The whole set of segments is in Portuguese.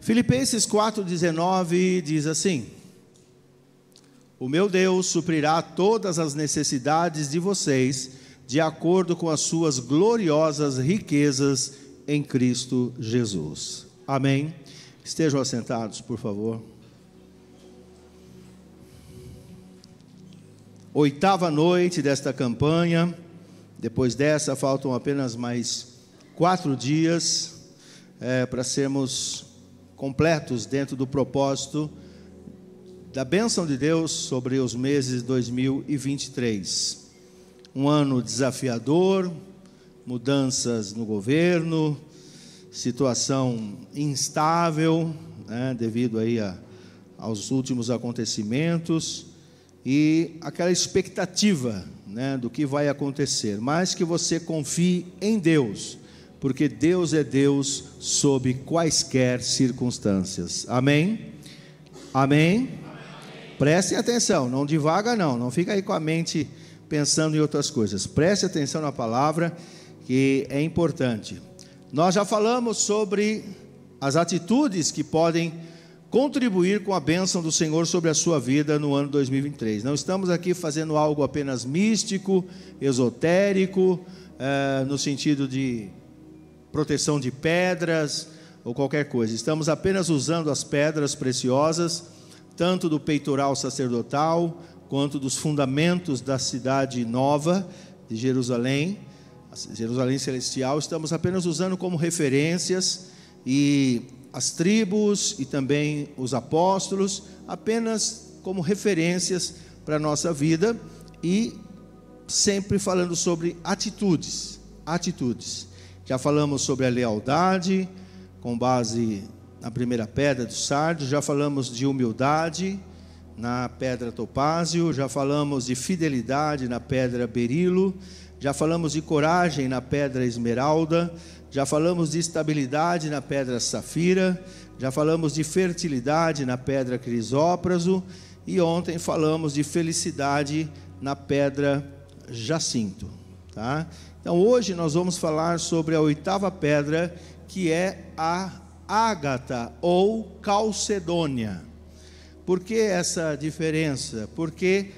Filipenses 4,19 diz assim: o meu Deus suprirá todas as necessidades de vocês, de acordo com as suas gloriosas riquezas em Cristo Jesus. Amém. Estejam assentados, por favor. Oitava noite desta campanha. Depois dessa, faltam apenas mais 4 dias para sermos completos dentro do propósito da bênção de Deus sobre os meses de 2023. Um ano desafiador, mudanças no governo, situação instável, devido aí aos últimos acontecimentos, e aquela expectativa, do que vai acontecer, mas que você confie em Deus, porque Deus é Deus sob quaisquer circunstâncias. Amém? Amém? Prestem atenção, não divaga não fica aí com a mente pensando em outras coisas. Preste atenção na palavra, que é importante. Nós já falamos sobre as atitudes que podem contribuir com a bênção do Senhor sobre a sua vida no ano 2023. Não estamos aqui fazendo algo apenas místico, esotérico, no sentido de proteção de pedras ou qualquer coisa. Estamos apenas usando as pedras preciosas, tanto do peitoral sacerdotal, quanto dos fundamentos da cidade nova de Jerusalém, Jerusalém Celestial. Estamos apenas usando como referências, e as tribos e também os apóstolos, apenas como referências para a nossa vida, e sempre falando sobre atitudes. Já falamos sobre a lealdade, com base na primeira pedra do sardio, já falamos de humildade na pedra topázio, já falamos de fidelidade na pedra berilo, já falamos de coragem na pedra esmeralda, já falamos de estabilidade na pedra safira, já falamos de fertilidade na pedra crisópraso, e ontem falamos de felicidade na pedra jacinto, tá? Então hoje nós vamos falar sobre a 8ª pedra, que é a ágata ou calcedônia. Por que essa diferença? Porque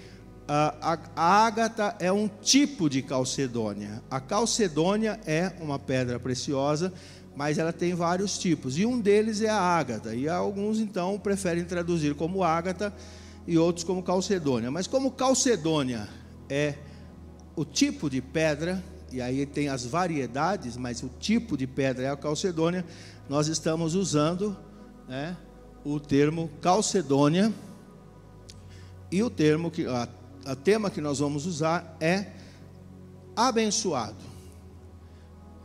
a ágata é um tipo de calcedônia. A calcedônia é uma pedra preciosa, mas ela tem vários tipos, e um deles é a ágata, e alguns então preferem traduzir como ágata e outros como calcedônia. Mas como calcedônia é o tipo de pedra, e aí tem as variedades, mas o tipo de pedra é a calcedônia, nós estamos usando, o termo calcedônia, e o termo a tema que nós vamos usar é abençoado.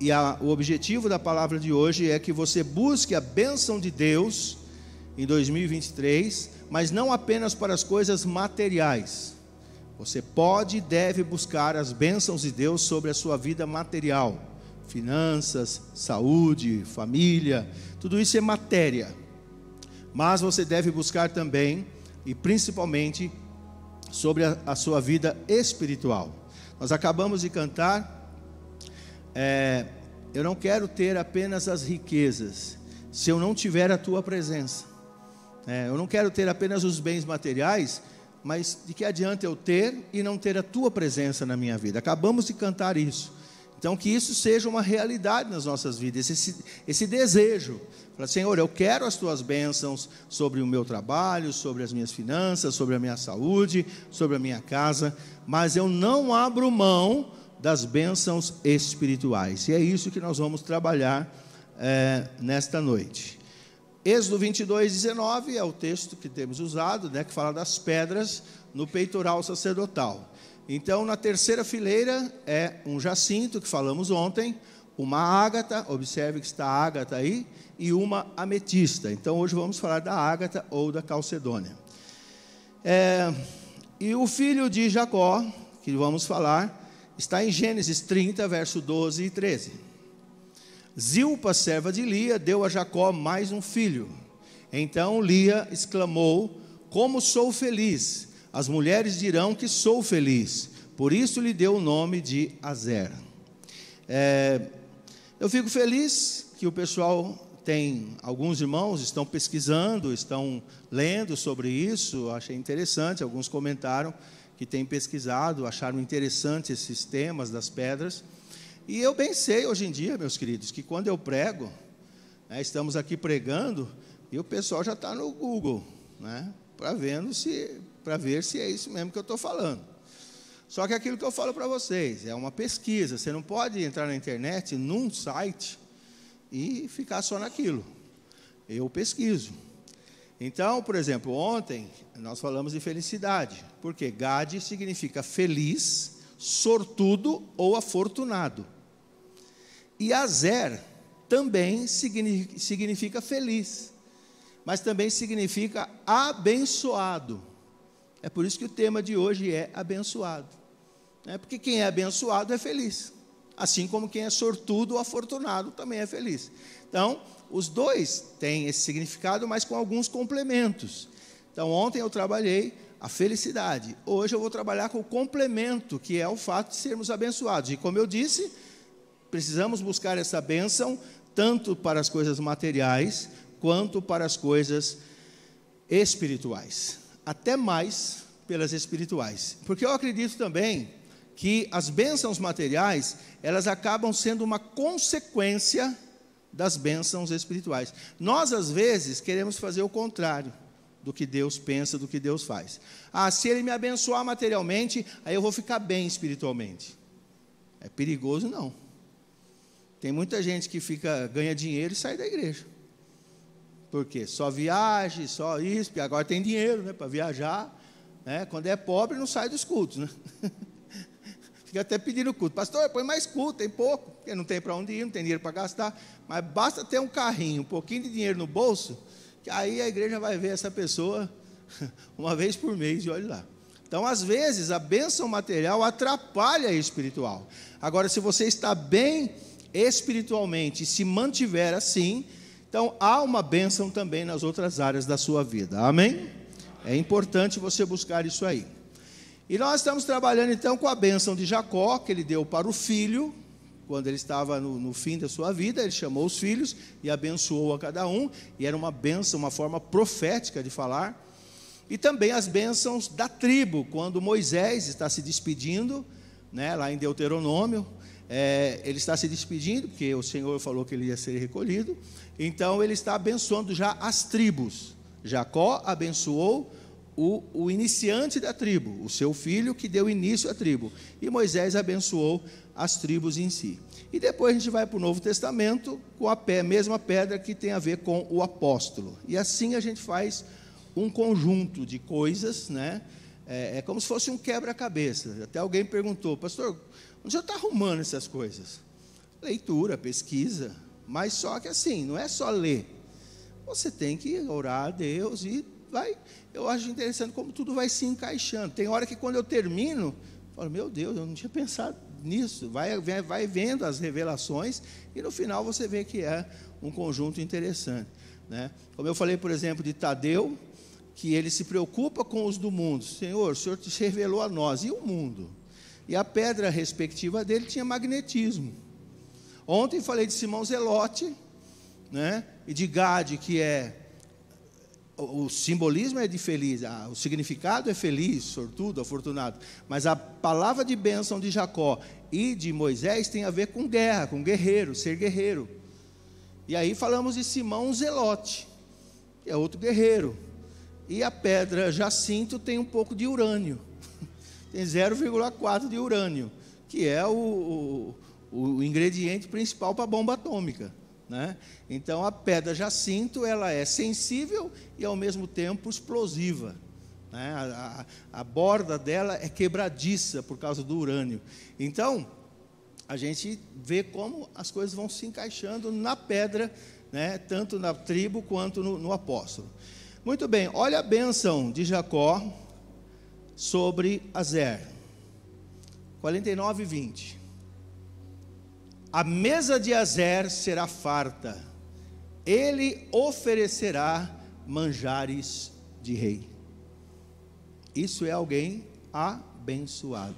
E o objetivo da palavra de hoje é que você busque a bênção de Deus em 2023, mas não apenas para as coisas materiais. Você pode e deve buscar as bênçãos de Deus sobre a sua vida material, finanças, saúde, família, tudo isso é matéria. Mas você deve buscar também, e principalmente, sobre a sua vida espiritual. Nós acabamos de cantar, eu não quero ter apenas as riquezas, se eu não tiver a tua presença. Eu não quero ter apenas os bens materiais, mas de que adianta eu ter e não ter a tua presença na minha vida? Acabamos de cantar isso. Então que isso seja uma realidade nas nossas vidas, esse desejo. Fala, Senhor, eu quero as tuas bênçãos sobre o meu trabalho, sobre as minhas finanças, sobre a minha saúde, sobre a minha casa, mas eu não abro mão das bênçãos espirituais. E é isso que nós vamos trabalhar nesta noite. Êxodo 22:19 é o texto que temos usado, que fala das pedras no peitoral sacerdotal. Então, na terceira fileira é um jacinto, que falamos ontem, uma ágata, observe que está a ágata aí, e uma ametista. Então, hoje vamos falar da ágata ou da calcedônia. E o filho de Jacó, que vamos falar, está em Gênesis 30, verso 12 e 13. Zilpa, serva de Lia, deu a Jacó mais um filho. Então Lia exclamou: como sou feliz! As mulheres dirão que sou feliz. Por isso lhe deu o nome de Azer. Eu fico feliz que o pessoal tem alguns irmãos estão pesquisando, estão lendo sobre isso, achei interessante, alguns comentaram que têm pesquisado, acharam interessantes esses temas das pedras. E eu bem sei hoje em dia, meus queridos, que quando eu prego, né, estamos aqui pregando, e o pessoal já está no Google, né, para ver se é isso mesmo que eu estou falando. Só que aquilo que eu falo para vocês, é uma pesquisa, você não pode entrar na internet, num site, e ficar só naquilo. Eu pesquiso. Então, por exemplo, ontem nós falamos de felicidade, porque Gad significa feliz, sortudo ou afortunado. E Azer também significa feliz, mas também significa abençoado. É por isso que o tema de hoje é abençoado. Porque quem é abençoado é feliz, assim como quem é sortudo ou afortunado também é feliz. Então, os dois têm esse significado, mas com alguns complementos. Então, ontem eu trabalhei a felicidade, hoje eu vou trabalhar com o complemento, que é o fato de sermos abençoados. E como eu disse, precisamos buscar essa bênção, tanto para as coisas materiais, quanto para as coisas espirituais, até mais pelas espirituais, porque eu acredito também que as bênçãos materiais, elas acabam sendo uma consequência das bênçãos espirituais. Nós, às vezes, queremos fazer o contrário do que Deus pensa, do que Deus faz. Se Ele me abençoar materialmente, aí eu vou ficar bem espiritualmente. É perigoso, não. Tem muita gente que ganha dinheiro e sai da igreja. Por quê? Só viagem, só isso, porque agora tem dinheiro, né, para viajar. Né? Quando é pobre, não sai dos cultos, né? Fica até pedindo culto. Pastor, põe mais culto, tem pouco, porque não tem para onde ir, não tem dinheiro para gastar. Mas basta ter um carrinho, um pouquinho de dinheiro no bolso, que aí a igreja vai ver essa pessoa uma vez por mês, e olhe lá. Então, às vezes, a bênção material atrapalha a espiritual. Agora, se você está bem espiritualmente e se mantiver assim, então há uma bênção também nas outras áreas da sua vida. Amém? É importante você buscar isso aí. E nós estamos trabalhando então com a bênção de Jacó, que ele deu para o filho, quando ele estava no fim da sua vida. Ele chamou os filhos e abençoou a cada um, e era uma bênção, uma forma profética de falar. E também as bênçãos da tribo, quando Moisés está se despedindo, né, lá em Deuteronômio, ele está se despedindo, porque o Senhor falou que ele ia ser recolhido, então ele está abençoando já as tribos. Jacó abençoou o iniciante da tribo, o seu filho que deu início à tribo, e Moisés abençoou as tribos em si. E depois a gente vai para o Novo Testamento com a mesma pedra que tem a ver com o apóstolo, e assim a gente faz um conjunto de coisas, né? É como se fosse um quebra-cabeça. Até alguém perguntou: pastor, onde você está arrumando essas coisas? Leitura, pesquisa, mas só que assim, não é só ler, você tem que orar a Deus e eu acho interessante como tudo vai se encaixando. Tem hora que quando eu termino, eu falo: meu Deus, eu não tinha pensado nisso. Vai vendo as revelações e no final você vê que é um conjunto interessante, né? Como eu falei, por exemplo, de Tadeu, que ele se preocupa com os do mundo. Senhor, o Senhor se revelou a nós, e o mundo? E a pedra respectiva dele tinha magnetismo. Ontem falei de Simão Zelote, né? E de Gad, que o simbolismo é de feliz, o significado é feliz, sortudo, afortunado, mas a palavra de bênção de Jacó e de Moisés tem a ver com guerra, com guerreiro, ser guerreiro. E aí falamos de Simão Zelote, que é outro guerreiro. E a pedra jacinto tem um pouco de urânio, tem 0,4 de urânio, que é o ingrediente principal para a bomba atômica, né? Então a pedra jacinto, ela é sensível e ao mesmo tempo explosiva, né? A borda dela é quebradiça por causa do urânio. Então a gente vê como as coisas vão se encaixando na pedra, né? Tanto na tribo quanto no apóstolo. Muito bem, olha a bênção de Jacó sobre Azer, 49:20. A mesa de Azer será farta, ele oferecerá manjares de rei. Isso é alguém abençoado.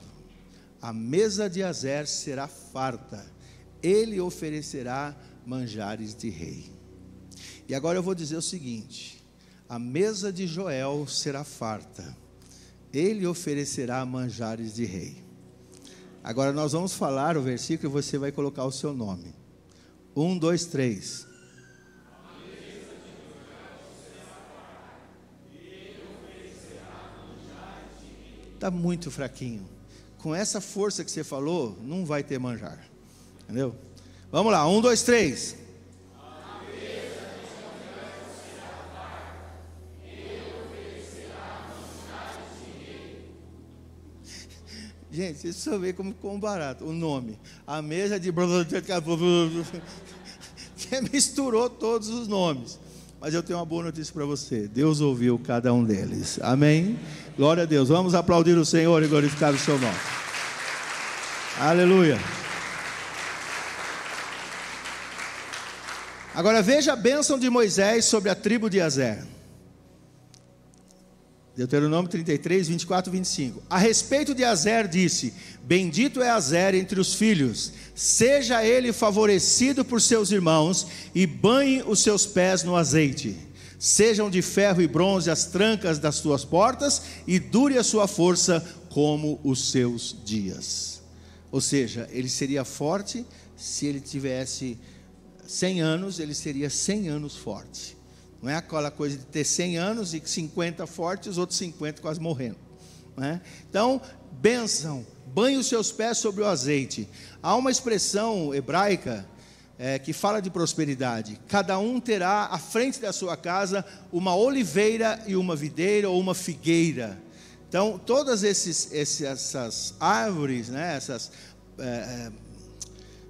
A mesa de Azer será farta, ele oferecerá manjares de rei. E agora eu vou dizer o seguinte: a mesa de Joel será farta, ele oferecerá manjares de rei. Agora nós vamos falar o versículo e você vai colocar o seu nome. 1, 2, 3. Está muito fraquinho. Com essa força que você falou, não vai ter manjar. Entendeu? Vamos lá, 1, 2, 3. Gente, vocês precisam ver como ficou barato o nome. A mesa de... Você misturou todos os nomes. Mas eu tenho uma boa notícia para você. Deus ouviu cada um deles. Amém? Glória a Deus. Vamos aplaudir o Senhor e glorificar o seu nome. Aleluia. Agora veja a bênção de Moisés sobre a tribo de Aser. Deuteronômio 33, 24 e 25. A respeito de Aser disse: bendito é Aser entre os filhos, seja ele favorecido por seus irmãos, e banhe os seus pés no azeite. Sejam de ferro e bronze as trancas das suas portas, e dure a sua força como os seus dias. Ou seja, ele seria forte. Se ele tivesse 100 anos, ele seria 100 anos forte. Não é aquela coisa de ter 100 anos e 50 fortes, os outros 50 quase morrendo, não é? Então, bênção, banhe os seus pés sobre o azeite. Há uma expressão hebraica que fala de prosperidade. Cada um terá à frente da sua casa uma oliveira e uma videira ou uma figueira. Então, todas essas árvores, né,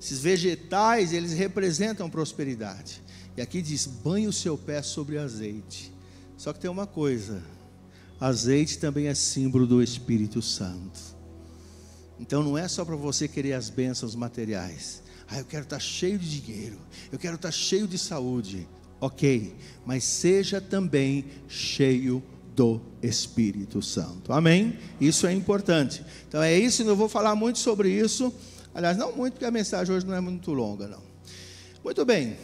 esses vegetais, eles representam prosperidade. E aqui diz: banhe o seu pé sobre azeite. Só que tem uma coisa: azeite também é símbolo do Espírito Santo. Então não é só para você querer as bênçãos materiais. Eu quero estar cheio de dinheiro, eu quero estar cheio de saúde. Ok, mas seja também cheio do Espírito Santo. Amém? Isso é importante. Então é isso, eu vou falar muito sobre isso. Aliás, não muito, porque a mensagem hoje não é muito longa, não. Muito bem.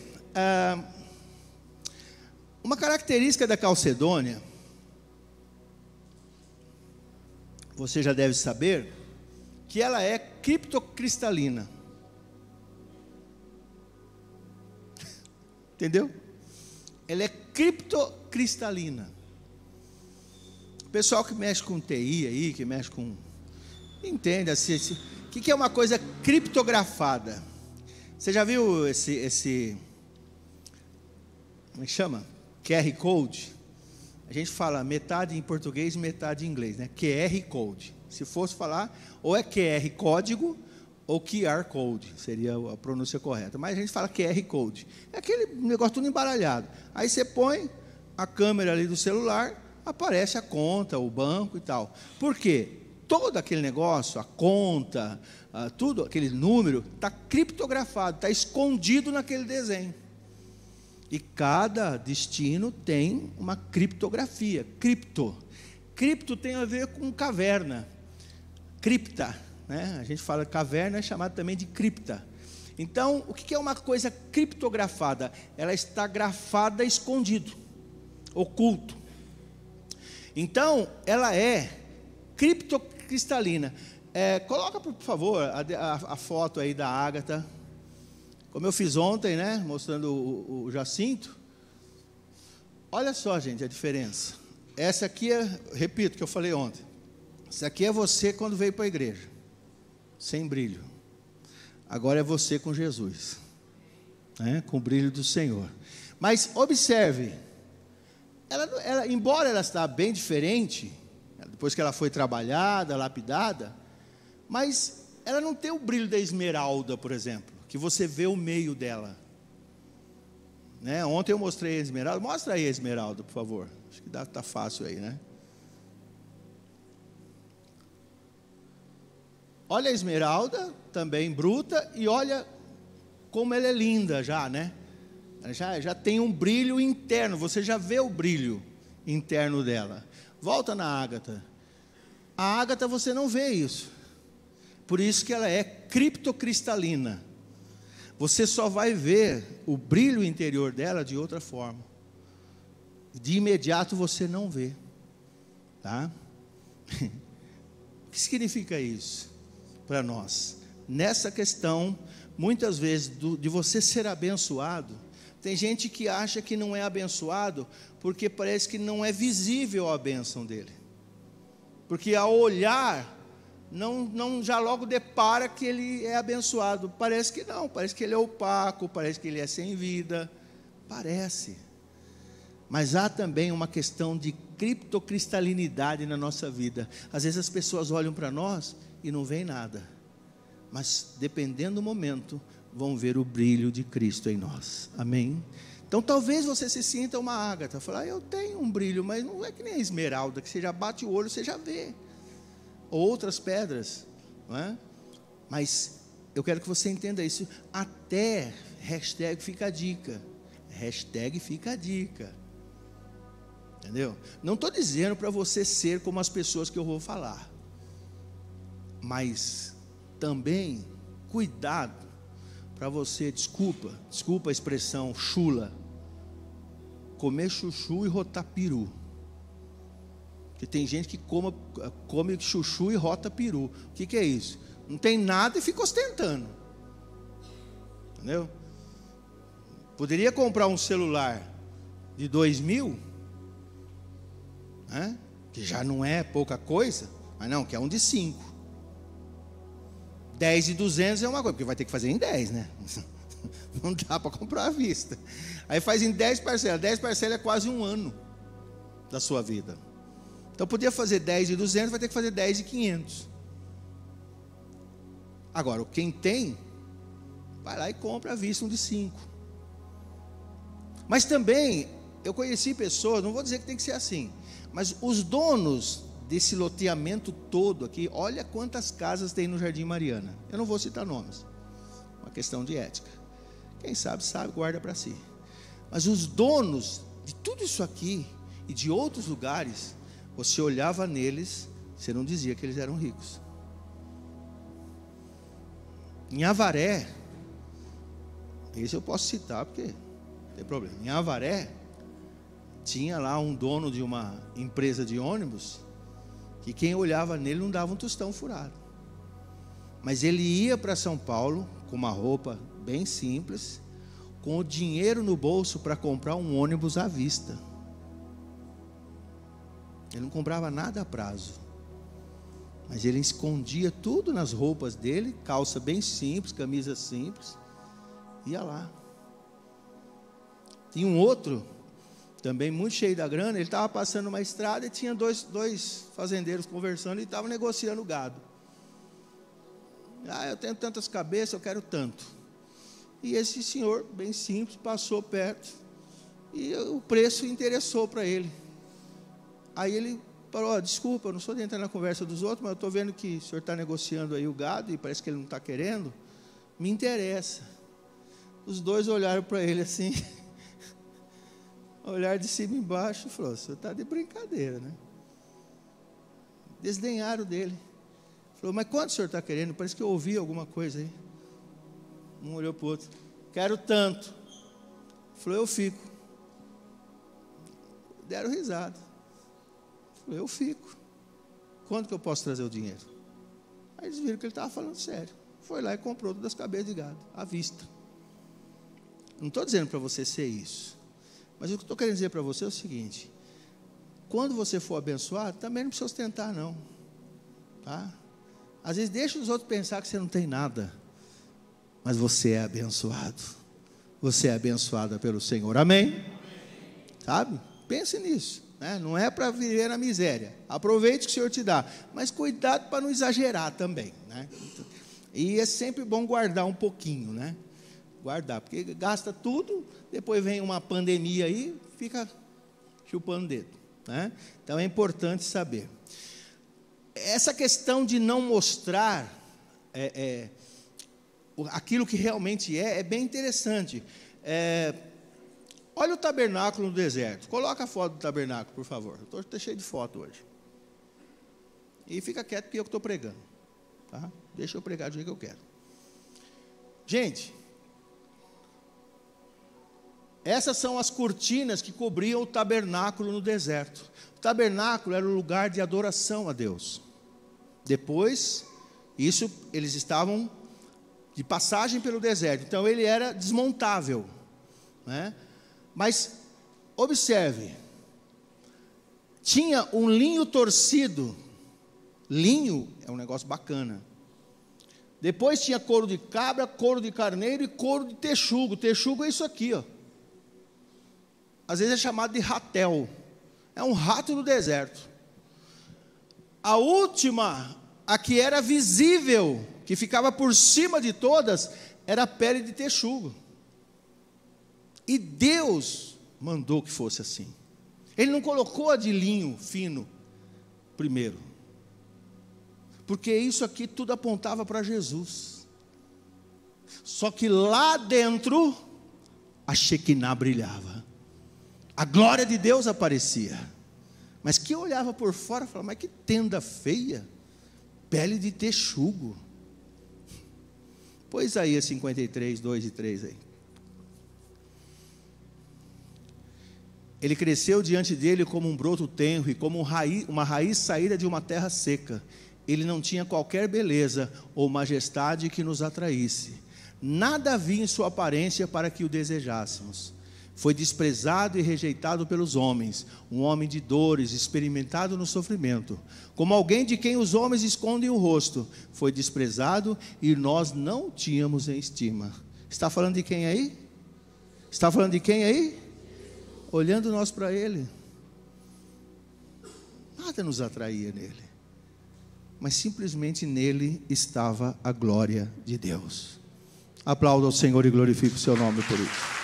Uma característica da calcedônia, você já deve saber, que ela é criptocristalina. Entendeu? Ela é criptocristalina. O pessoal que mexe com TI aí, que mexe com... entende assim, o que é uma coisa criptografada? Você já viu esse como é que chama? QR Code. A gente fala metade em português e metade em inglês, né? QR Code. Se fosse falar, ou é QR Código ou QR Code, seria a pronúncia correta. Mas a gente fala QR Code. É aquele negócio tudo embaralhado. Aí você põe a câmera ali do celular, aparece a conta, o banco e tal. Por quê? Todo aquele negócio, a conta, tudo, aquele número, está criptografado, está escondido naquele desenho. E cada destino tem uma criptografia. Cripto tem a ver com caverna. Cripta, né? A gente fala caverna, é chamado também de cripta. Então, o que é uma coisa criptografada? Ela está grafada escondido, oculto. Então, ela é criptocristalina. Coloca, por favor, a foto aí da Ágata. Como eu fiz ontem, né? Mostrando o Jacinto. Olha só, gente, a diferença. Essa aqui repito o que eu falei ontem. Essa aqui é você quando veio para a igreja, sem brilho. Agora é você com Jesus, né? Com o brilho do Senhor. Mas observe, embora ela está bem diferente, depois que ela foi trabalhada, lapidada, mas ela não tem o brilho da esmeralda, por exemplo, que você vê o meio dela, né? Ontem eu mostrei a esmeralda. Mostra aí a esmeralda, por favor. Acho que está fácil aí, né? Olha a esmeralda, também bruta, e olha como ela é linda já, né? Já tem um brilho interno, você já vê o brilho interno dela. Volta na ágata. A ágata você não vê isso. Por isso que ela é criptocristalina. você só vai ver o brilho interior dela de outra forma. De imediato você não vê, tá? O que significa isso para nós? Nessa questão, muitas vezes, de você ser abençoado, tem gente que acha que não é abençoado, porque parece que não é visível a bênção dele. Porque ao olhar, não já logo depara que ele é abençoado. Parece que não, parece que ele é opaco, parece que ele é sem vida. Parece. Mas há também uma questão de criptocristalinidade na nossa vida. Às vezes as pessoas olham para nós e não veem nada. Mas dependendo do momento, vão ver o brilho de Cristo em nós. Amém? Então talvez você se sinta uma ágata. Falar, eu tenho um brilho, mas não é que nem a esmeralda, que você já bate o olho, você já vê. Ou outras pedras, não é? Mas eu quero que você entenda isso. Até hashtag fica a dica. Hashtag fica a dica. Entendeu? Não estou dizendo para você ser como as pessoas que eu vou falar. Mas também cuidado para você, desculpa a expressão chula, comer chuchu e rotar peru. Porque tem gente que come chuchu e rota peru. O que é isso? Não tem nada e fica ostentando. Entendeu? Poderia comprar um celular de 2.000, né? Que já não é pouca coisa, mas não, que é um de 5. 10 e 200 é uma coisa, porque vai ter que fazer em 10, né? Não dá para comprar à vista. Aí faz em 10 parcelas. 10 parcelas é quase um ano da sua vida. Então podia fazer 10 e 200, vai ter que fazer 10 e 500. Agora, quem tem, vai lá e compra à vista um de 5. Mas também, eu conheci pessoas, não vou dizer que tem que ser assim, mas os donos desse loteamento todo aqui, olha quantas casas tem no Jardim Mariana. Eu não vou citar nomes, uma questão de ética. Quem sabe, guarda para si. Mas os donos de tudo isso aqui e de outros lugares, você olhava neles, você não dizia que eles eram ricos. Em Avaré, esse eu posso citar porque não tem problema. Em Avaré, tinha lá um dono de uma empresa de ônibus, que quem olhava nele não dava um tostão furado. Mas ele ia para São Paulo com uma roupa bem simples, com o dinheiro no bolso para comprar um ônibus à vista. Ele não comprava nada a prazo, mas ele escondia tudo nas roupas dele, calça bem simples, camisa simples, ia lá. Tinha um outro também muito cheio da grana, ele estava passando uma estrada e tinha dois fazendeiros conversando e estavam negociando gado. Eu tenho tantas cabeças, eu quero tanto. E esse senhor, bem simples, passou perto e o preço interessou para ele. Aí ele falou, desculpa, eu não sou de entrar na conversa dos outros, mas eu estou vendo que o senhor está negociando aí o gado e parece que ele não está querendo. Me interessa. Os dois olharam para ele assim, olhar de cima e embaixo, e falou, o senhor está de brincadeira, né? Desdenharam dele. Falou, mas quanto o senhor está querendo? Parece que eu ouvi alguma coisa aí. Um olhou para o outro, quero tanto. Falou, eu fico. Deram risada. Falou, eu fico. Quanto que eu posso trazer o dinheiro? Aí eles viram que ele estava falando sério. Foi lá e comprou todas as cabeças de gado, à vista. Não estou dizendo para você ser isso. Mas o que eu estou querendo dizer para você é o seguinte: quando você for abençoado, também não precisa ostentar, não. Tá? Às vezes deixa os outros pensar que você não tem nada, mas você é abençoado. Você é abençoada pelo Senhor. Amém? Sabe? Pense nisso. Né? Não é para viver na miséria. Aproveite o que o Senhor te dá, mas cuidado para não exagerar também. Né? E é sempre bom guardar um pouquinho, né? Guardar, porque gasta tudo, depois vem uma pandemia aí, fica chupando o dedo, né? Então é importante saber. Essa questão de não mostrar aquilo que realmente é bem interessante. Olha o tabernáculo no deserto. Coloca a foto do tabernáculo, por favor. Eu estou cheio de foto hoje. E fica quieto porque eu estou pregando. Tá? Deixa eu pregar do jeito que eu quero. Gente, Essas são as cortinas que cobriam o tabernáculo no deserto. O tabernáculo era o lugar de adoração a Deus. Depois, eles estavam de passagem pelo deserto, então ele era desmontável, né? Mas observe, tinha um linho torcido. Linho é um negócio bacana. Depois tinha couro de cabra, couro de carneiro e couro de texugo. Texugo é isso aqui, ó. Às vezes é chamado de ratel. É um rato do deserto. A última, a que era visível, que ficava por cima de todas, era a pele de texugo. E Deus mandou que fosse assim. Ele não colocou a de linho fino primeiro, porque isso aqui tudo apontava para Jesus. Só que lá dentro a Shekinah brilhava, a glória de Deus aparecia. Mas quem olhava por fora falava: mas que tenda feia, pele de texugo. Põe Isaías 53, 2 e 3 aí. Ele cresceu diante dele como um broto tenro e como uma raiz saída de uma terra seca. Ele não tinha qualquer beleza ou majestade que nos atraísse. Nada havia em sua aparência para que o desejássemos. Foi desprezado e rejeitado pelos homens, um homem de dores, experimentado no sofrimento. Como alguém de quem os homens escondem o rosto, foi desprezado e nós não o tínhamos em estima. Está falando de quem aí? Está falando de quem aí? Olhando nós para ele, nada nos atraía nele, mas simplesmente nele estava a glória de Deus. Aplauda ao Senhor e glorifique o seu nome por isso.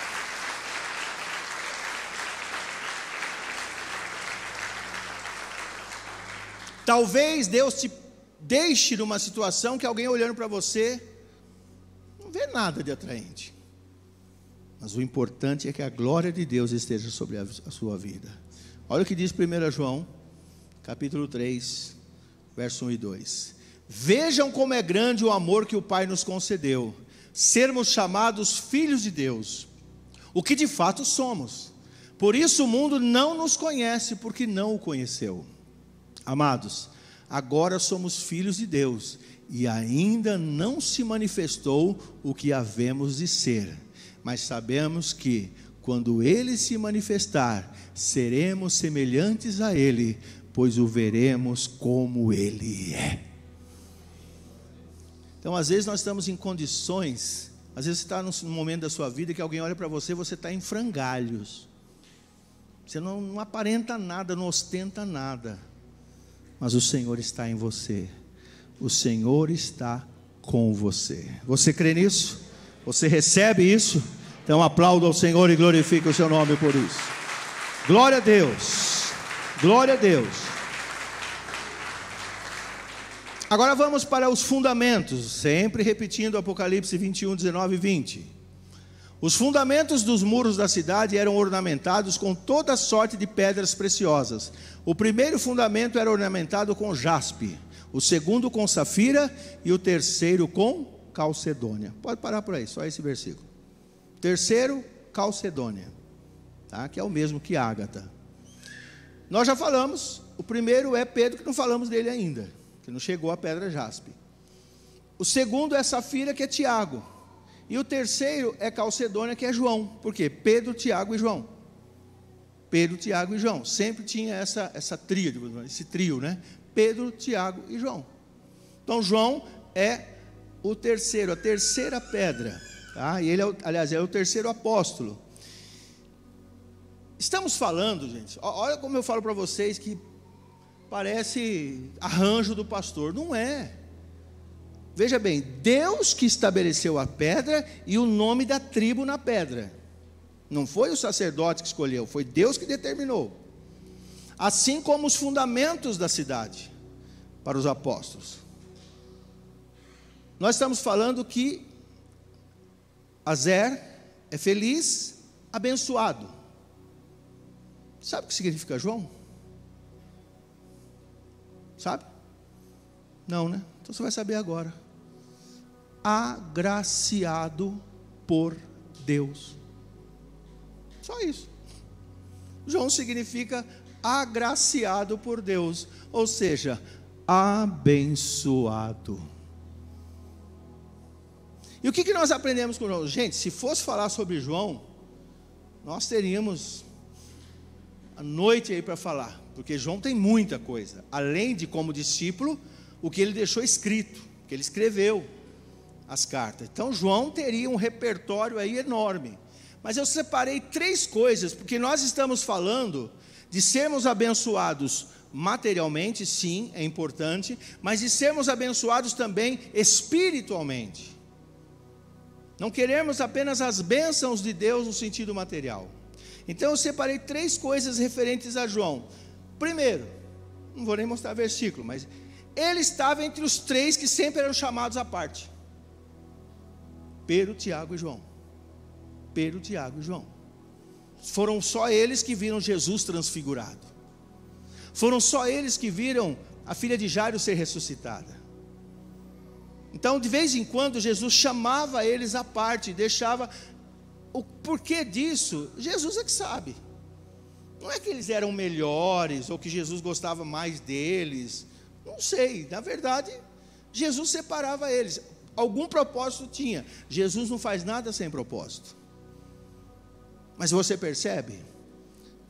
Talvez Deus te deixe numa situação que alguém olhando para você não vê nada de atraente, mas o importante é que a glória de Deus esteja sobre a sua vida. Olha o que diz 1 João, capítulo 3, verso 1 e 2. Vejam como é grande o amor que o Pai nos concedeu, sermos chamados filhos de Deus, o que de fato somos. Por isso o mundo não nos conhece, porque não o conheceu. Amados, agora somos filhos de Deus, e ainda não se manifestou o que havemos de ser. Mas sabemos que, quando Ele se manifestar, seremos semelhantes a Ele, pois o veremos como Ele é. Então, às vezes nós estamos em condições, às vezes você está num momento da sua vida que alguém olha para você, você está em frangalhos. Você não aparenta nada, não ostenta nada. Mas o Senhor está em você. O Senhor está com você. Você crê nisso? Você recebe isso? Então aplauda ao Senhor e glorifique o seu nome por isso. Glória a Deus. Glória a Deus. Agora vamos para os fundamentos, sempre repetindo Apocalipse 21, 19 e 20. Os fundamentos dos muros da cidade eram ornamentados com toda sorte de pedras preciosas. O primeiro fundamento era ornamentado com jaspe, o segundo com safira e o terceiro com calcedônia. Pode parar por aí, só esse versículo. Terceiro, calcedônia, tá? Que é o mesmo que ágata. Nós já falamos, o primeiro é Pedro, que não falamos dele ainda, que não chegou a pedra jaspe. O segundo é safira, que é Tiago. E o terceiro é calcedônia, que é João. Por quê? Pedro, Tiago e João. Pedro, Tiago e João. Sempre tinha essa tríade, esse trio, né? Pedro, Tiago e João. Então João é o terceiro, a terceira pedra, tá? E ele, aliás, é o terceiro apóstolo. Estamos falando, gente, olha como eu falo para vocês que parece arranjo do pastor. Não é. Veja bem, Deus que estabeleceu a pedra e o nome da tribo na pedra. Não foi o sacerdote que escolheu, foi Deus que determinou. Assim como os fundamentos da cidade para os apóstolos. Nós estamos falando que Azer é feliz, abençoado. Sabe o que significa João? Sabe? Não, né? Então você vai saber agora. Agraciado por Deus. Só isso. João significa agraciado por Deus, ou seja, abençoado. E o que nós aprendemos com João? Gente, se fosse falar sobre João, nós teríamos a noite aí para falar, porque João tem muita coisa, além de como discípulo, o que ele deixou escrito, que ele escreveu as cartas. Então João teria um repertório aí enorme, mas eu separei 3 coisas, porque nós estamos falando de sermos abençoados materialmente, sim, é importante, mas de sermos abençoados também espiritualmente. Não queremos apenas as bênçãos de Deus no sentido material. Então eu separei 3 coisas referentes a João. Primeiro, não vou nem mostrar versículo, mas ele estava entre os 3 que sempre eram chamados à parte: Pedro, Tiago e João. Pedro, Tiago e João. Foram só eles que viram Jesus transfigurado. Foram só eles que viram a filha de Jairo ser ressuscitada. Então, de vez em quando, Jesus chamava eles à parte, deixava. O porquê disso, Jesus é que sabe. Não é que eles eram melhores, ou que Jesus gostava mais deles. Não sei, na verdade, Jesus separava eles. Algum propósito tinha. Jesus não faz nada sem propósito. Mas você percebe?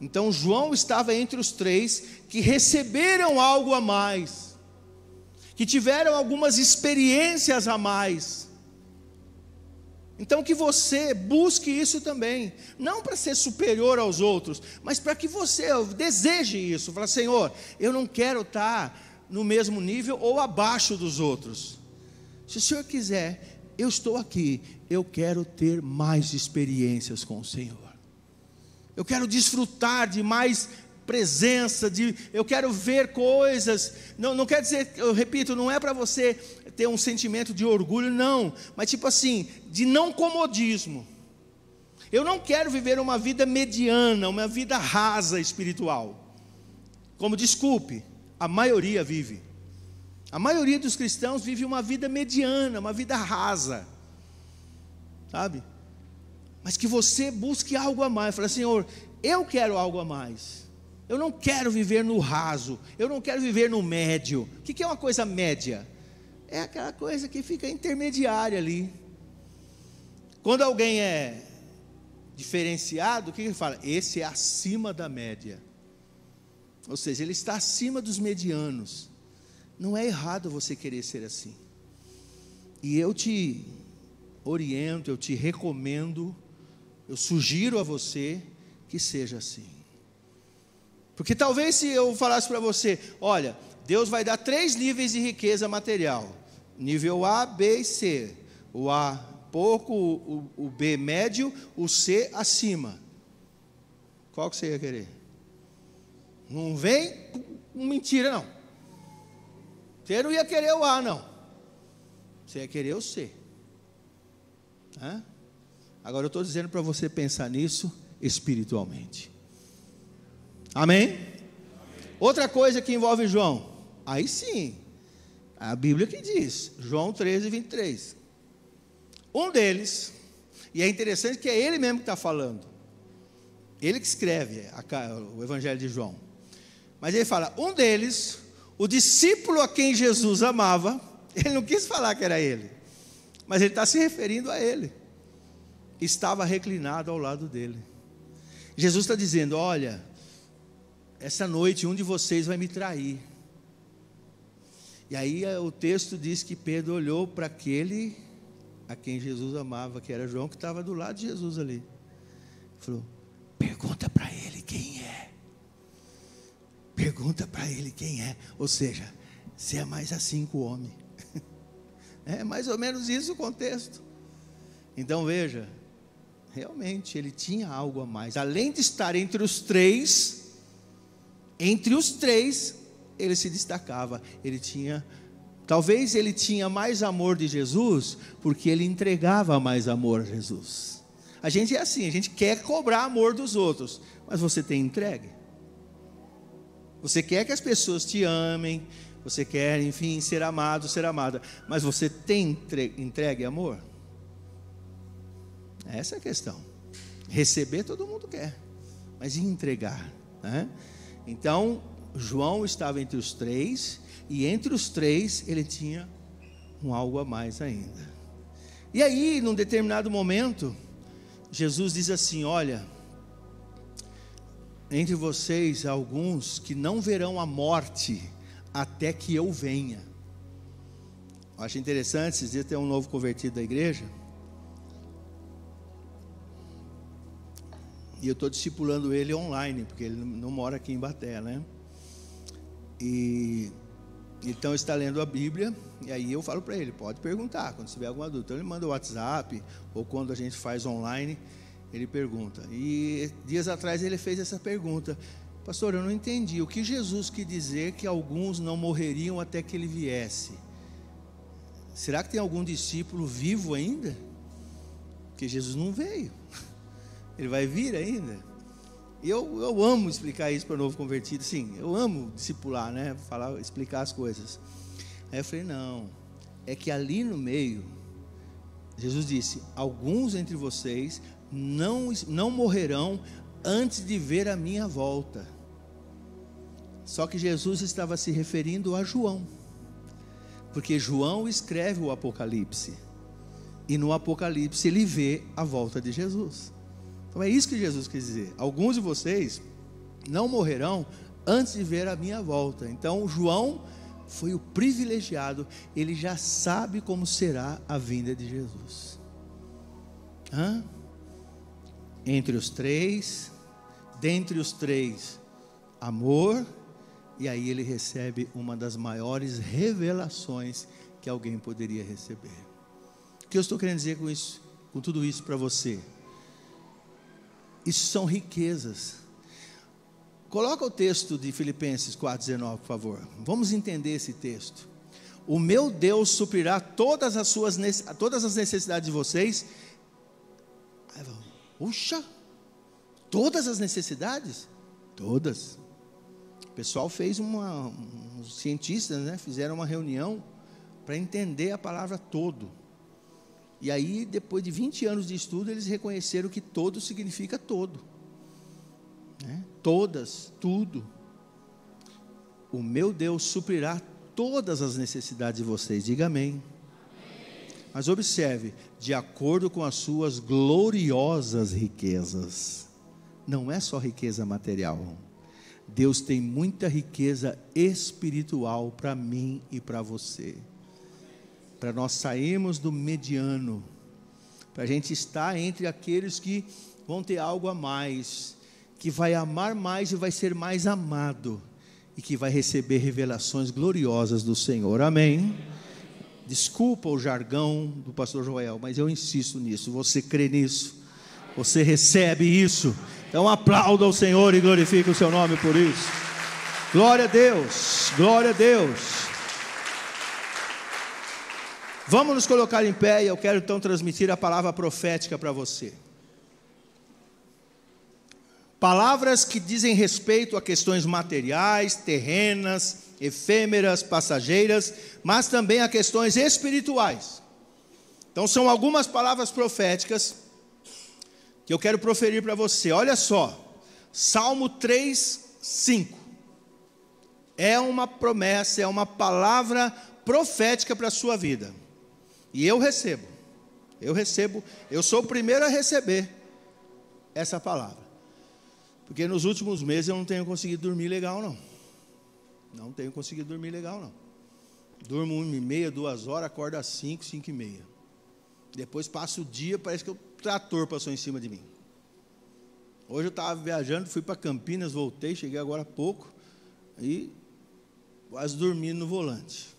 Então João estava entre os 3 que receberam algo a mais, que tiveram algumas experiências a mais. Então que você busque isso também, não para ser superior aos outros, mas para que você deseje isso. Fala: Senhor, eu não quero estar no mesmo nível ou abaixo dos outros. Se o Senhor quiser, eu estou aqui, eu quero ter mais experiências com o Senhor. Eu quero desfrutar de mais presença, eu quero ver coisas. Não quer dizer, eu repito, não é para você ter um sentimento de orgulho, não, mas tipo assim, de não comodismo. Eu não quero viver uma vida mediana, uma vida rasa espiritual, como, desculpe, a maioria vive. A maioria dos cristãos vive uma vida mediana, uma vida rasa, sabe? Mas que você busque algo a mais. Fala: Senhor, eu quero algo a mais. Eu não quero viver no raso, eu não quero viver no médio. O que é uma coisa média? É aquela coisa que fica intermediária ali. Quando alguém é diferenciado, o que ele fala? Esse é acima da média. Ou seja, ele está acima dos medianos. Não é errado você querer ser assim. E eu te oriento, eu te recomendo, eu sugiro a você que seja assim. Porque talvez se eu falasse para você: olha, Deus vai dar 3 níveis de riqueza material. Nível A, B e C. O A pouco, o B médio, o C acima. Qual que você ia querer? Não vem com mentira, não. Você não ia querer o A, não. Você ia querer o C. Agora eu estou dizendo para você pensar nisso espiritualmente. Amém? Outra coisa que envolve João. Aí sim, a Bíblia que diz, João 13, 23. Um deles, e é interessante que é ele mesmo que está falando. Ele que escreve o Evangelho de João. Mas ele fala: um deles, o discípulo a quem Jesus amava, ele não quis falar que era ele, mas ele está se referindo a ele, estava reclinado ao lado dele. Jesus está dizendo: olha, essa noite um de vocês vai me trair. E aí o texto diz que Pedro olhou para aquele a quem Jesus amava, que era João, que estava do lado de Jesus ali. Falou: pergunta para ele quem é. Pergunta para ele quem é. Ou seja, você é mais assim que o homem. É mais ou menos isso o contexto. Então veja, realmente ele tinha algo a mais. Além de estar entre os 3, ele se destacava. Ele tinha, talvez ele tinha mais amor de Jesus, porque ele entregava mais amor a Jesus. A gente é assim, a gente quer cobrar amor dos outros, mas você tem entregue? Você quer que as pessoas te amem, você quer, enfim, ser amado, ser amada, mas você tem entregue amor? Essa é a questão. Receber todo mundo quer, mas e entregar, né? Então, João estava entre os três, e entre os três ele tinha um algo a mais ainda. E aí, num determinado momento, Jesus diz assim: olha, entre vocês há alguns que não verão a morte até que eu venha. Eu acho interessante, esses dias tem um novo convertido da igreja, e eu estou discipulando ele online, porque ele não mora aqui em Baté, né? E então ele está lendo a Bíblia, e aí eu falo para ele, pode perguntar, quando tiver alguma dúvida. Então ele manda o WhatsApp, ou quando a gente faz online, ele pergunta. E dias atrás ele fez essa pergunta: pastor, eu não entendi, o que Jesus quis dizer que alguns não morreriam até que ele viesse? Será que tem algum discípulo vivo ainda? Porque Jesus não veio, ele vai vir ainda. Eu amo explicar isso para o novo convertido. Sim, eu amo discipular, né? Falar, explicar as coisas. Aí eu falei, não, é que ali no meio, Jesus disse: alguns entre vocês não morrerão antes de ver a minha volta. Só que Jesus estava se referindo a João, porque João escreve o Apocalipse, e no Apocalipse ele vê a volta de Jesus. Então é isso que Jesus quis dizer: alguns de vocês não morrerão antes de ver a minha volta. Então João foi o privilegiado, ele já sabe como será a vinda de Jesus. Entre os três, dentre os três, amor, e aí ele recebe uma das maiores revelações que alguém poderia receber. O que eu estou querendo dizer com isso, com tudo isso para você? Isso são riquezas. Coloca o texto de Filipenses 4,19, por favor. Vamos entender esse texto. O meu Deus suprirá todas as necessidades de vocês. Puxa, todas as necessidades? Todas. O pessoal fez os cientistas, né, fizeram uma reunião para entender a palavra todo. E aí, depois de 20 anos de estudo, eles reconheceram que todo significa todo, né? Todas, tudo. O meu Deus suprirá todas as necessidades de vocês. Diga amém. Mas observe, de acordo com as suas gloriosas riquezas. Não é só riqueza material. Deus tem muita riqueza espiritual para mim e para você. Para nós sairmos do mediano, para a gente estar entre aqueles que vão ter algo a mais, que vai amar mais e vai ser mais amado, e que vai receber revelações gloriosas do Senhor. Amém? Desculpa o jargão do pastor Joel, mas eu insisto nisso. Você crê nisso? Você recebe isso? Então aplauda ao Senhor e glorifique o seu nome por isso. Glória a Deus, glória a Deus. Vamos nos colocar em pé, e eu quero então transmitir a palavra profética para você. Palavras que dizem respeito a questões materiais, terrenas, efêmeras, passageiras, mas também a questões espirituais. Então são algumas palavras proféticas que eu quero proferir para você. Olha só, Salmo 3:5 é uma promessa, é uma palavra profética para a sua vida. E eu recebo, eu sou o primeiro a receber essa palavra, porque nos últimos meses eu não tenho conseguido dormir legal não tenho conseguido dormir legal não. Durmo 1h30, 2 horas, acordo às 5, 5h30, depois passo o dia, parece que o trator passou em cima de mim. Hoje eu estava viajando, fui para Campinas, voltei, cheguei agora há pouco, e quase dormindo no volante,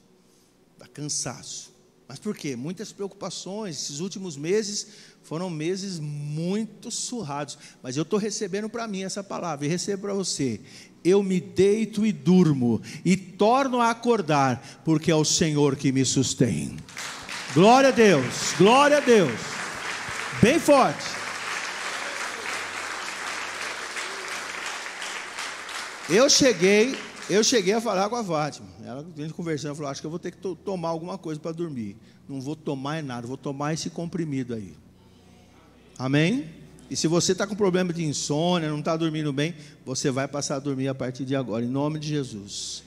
dá cansaço. Mas por quê? Muitas preocupações. Esses últimos meses foram meses muito surrados. Mas eu estou recebendo para mim essa palavra, e recebo para você. Eu me deito e durmo, e torno a acordar, porque é o Senhor que me sustém. Glória a Deus, glória a Deus. Bem forte. Eu cheguei a falar com a Fátima. Ela, conversando, falou: acho que eu vou ter que tomar alguma coisa para dormir. Não vou tomar nada, vou tomar esse comprimido aí. Amém? E se você está com problema de insônia, não está dormindo bem, você vai passar a dormir a partir de agora, em nome de Jesus.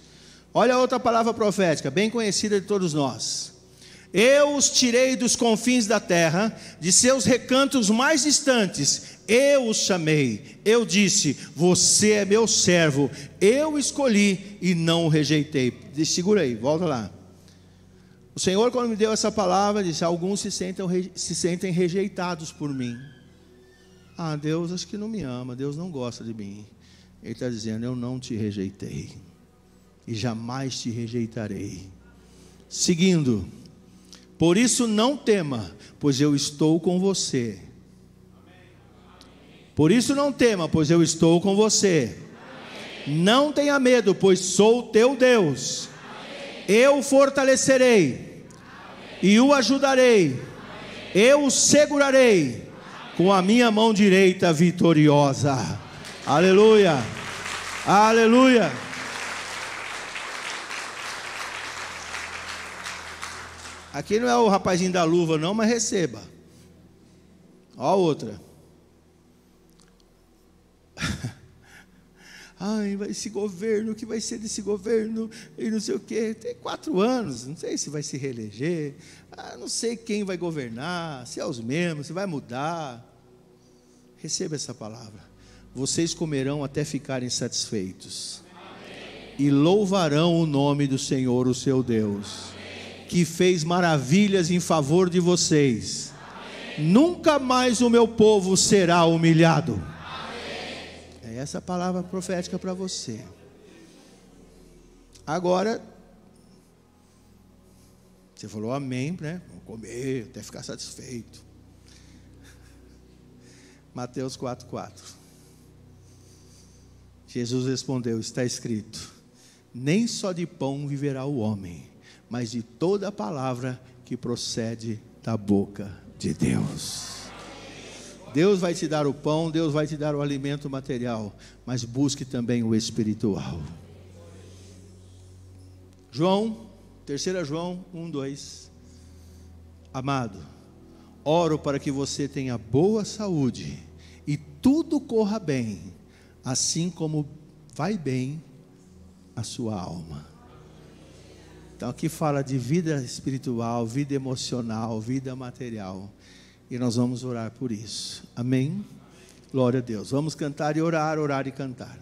Olha outra palavra profética, bem conhecida de todos nós. Eu os tirei dos confins da terra, de seus recantos mais distantes, eu os chamei, eu disse, você é meu servo, eu escolhi e não o rejeitei. Segura aí, volta lá. O Senhor, quando me deu essa palavra, disse, alguns se sentem rejeitados por mim. Ah, Deus acho que não me ama, Deus não gosta de mim. Ele está dizendo, eu não te rejeitei, e jamais te rejeitarei. Seguindo, por isso não tema, pois eu estou com você. Por isso não tema, pois eu estou com você. Não tenha medo, pois sou teu Deus. Eu o fortalecerei e o ajudarei. Eu o segurarei com a minha mão direita vitoriosa. Aleluia, aleluia. Aqui não é o rapazinho da luva não, mas receba. Ó a outra. Ai, esse governo, o que vai ser desse governo? E não sei o quê. Tem 4 anos, não sei se vai se reeleger. Não sei quem vai governar, se é os mesmos, se vai mudar. Receba essa palavra. Vocês comerão até ficarem satisfeitos. Amém. E louvarão o nome do Senhor, o seu Deus, amém, que fez maravilhas em favor de vocês. Amém. Nunca mais o meu povo será humilhado. Amém. É essa a palavra profética para você. Agora, você falou amém, né? Vamos comer até ficar satisfeito. Mateus 4:4. Jesus respondeu, está escrito, nem só de pão viverá o homem, mas de toda a palavra que procede da boca de Deus. Deus vai te dar o pão, Deus vai te dar o alimento material, mas busque também o espiritual. João, 3 João 1:2. Amado, oro para que você tenha boa saúde e tudo corra bem, assim como vai bem a sua alma. Então aqui fala de vida espiritual, vida emocional, vida material. E nós vamos orar por isso. Amém? Glória a Deus. Vamos cantar e orar, orar e cantar.